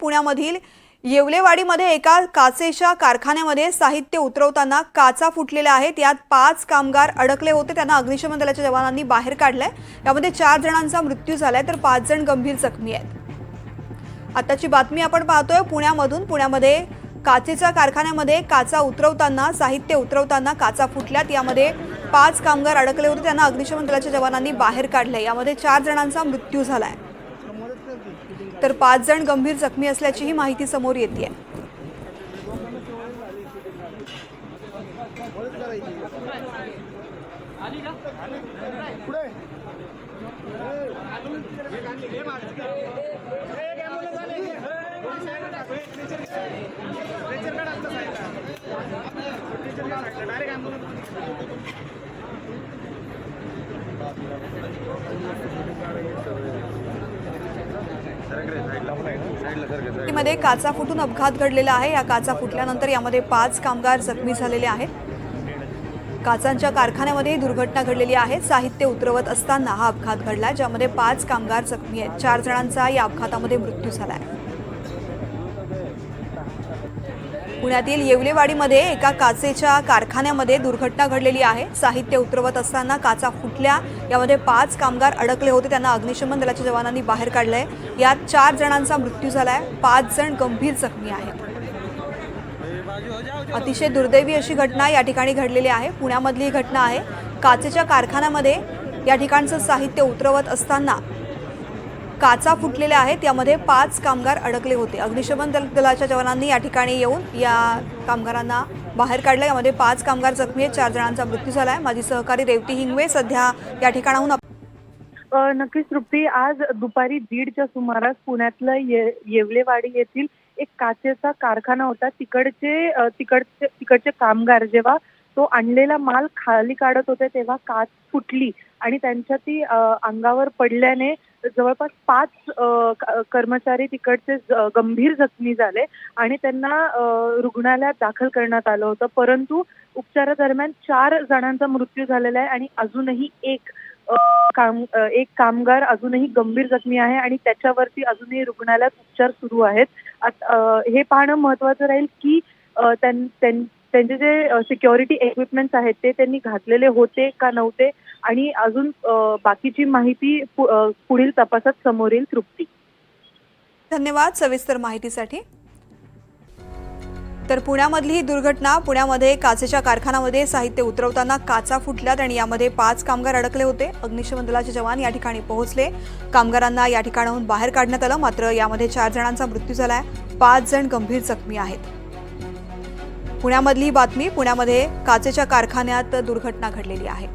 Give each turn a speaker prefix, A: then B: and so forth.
A: पुण्यामधील येवलेवाडीमध्ये एका काचेच्या कारखान्यामध्ये साहित्य उतरवताना काचा फुटलेल्या आहेत। यात 5 कामगार अडकले होते, त्यांना अग्निशमन दलाच्या जवानांनी बाहेर काढले। यामध्ये 4 जणांचा मृत्यू झालाय तर 5 जण गंभीर जखमी आहेत। आताची बातमी आपण पाहतोय पुण्यामधून। पुण्यामध्ये काचेच्या कारखान्यामध्ये काचा उतरवताना साहित्य उतरवताना काचा फुटल्यात। यामध्ये 5 कामगार अडकले होते, त्यांना अग्निशमन दलाच्या जवानांनी बाहेर काढले। यामध्ये 4 जणांचा मृत्यू झालाय तर 5 जण गंभीर जखमी असल्याची माहिती समोर येते। मध्ये काचा फुटून अपघात घडलेला आहे। या काचा फुटल्यानंतर यामध्ये 5 कामगार जखमी झालेले आहेत। काचांच्या कारखान्यामध्ये दुर्घटना घडलेली आहे। साहित्य उतरवत असताना हा अपघात घडला, ज्यामध्ये 5 कामगार जखमी आहेत। 4 जणांचा या अपघातामध्ये मृत्यू झालाय। पुण्यातील येवलेवाडीमध्ये एका काचेच्या कारखान्यामध्ये दुर्घटना घडलेली आहे। साहित्य उतरवत असताना काचा फुटल्या। यामध्ये 5 कामगार अडकले होते, त्यांना अग्निशमन दलाच्या जवानांनी बाहेर काढले। यात 4 जणांचा मृत्यू झालाय, 5 जण गंभीर जखमी आहेत। अतिशय दुर्दैवी अशी घटना या ठिकाणी घडलेली आहे। पुण्यामधली घटना आहे। काचेच्या कारखान्यामध्ये या ठिकाणचं साहित्य उतरवत असताना काचा फुटलेल्या आहेत। यामध्ये 5 कामगार अडकले होते। अग्निशमन दलाच्या जवानांनी या ठिकाणी येऊन या कामगारांना बाहेर काढलं। यामध्ये 5 कामगार जखमी आहेत, 4 जणांचा मृत्यू झालाय। माझी सहकारी रेवती हिंगवे सध्या या ठिकाणाहून
B: नक्कीच तृप्ती, आज दुपारी 1:30च्या सुमारास पुण्यातलं येवलेवाडी येथील एक काचेचा कारखाना होता। तिकडचे कामगार जेव्हा तो आणलेला माल खाली काढत होते तेव्हा काच फुटली आणि त्यांच्या ती अंगावर पडल्याने जवळपास 5 कर्मचारी तिकडचे गंभीर जखमी झाले आणि त्यांना रुग्णालयात दाखल करण्यात आलं होतं। परंतु उपचारादरम्यान 4 जणांचा मृत्यू झालेला आहे आणि अजूनही एक कामगार अजूनही गंभीर जखमी आहे आणि त्याच्यावरती अजूनही रुग्णालयात उपचार सुरू आहेत। हे पाहणं महत्त्वाचं राहील की त्यांचे जे सिक्युरिटी इक्विपमेंट्स आहेत ते त्यांनी घातलेले होते का नव्हते आणि अजून बाकीची माहिती पुढील तपासात समोर येईल। तृप्ती,
A: धन्यवाद सविस्तर माहितीसाठी। तर पुण्यामधली ही दुर्घटना, पुण्यामध्ये काचेच्या कारखान्यामध्ये साहित्य उतरवताना काचा फुटल्यात आणि यामध्ये 5 कामगार अडकले होते। अग्निशमन दलाचे जवान या ठिकाणी पोहोचले। कामगारांना या ठिकाणाहून बाहेर काढण्यात आलं, मात्र यामध्ये 4 जणांचा मृत्यू झालाय, 5 जण गंभीर जखमी आहेत। पुण्यामधली बातमी। पुण्यामध्ये काचेच्या कारखान्यात दुर्घटना घडलेली आहे।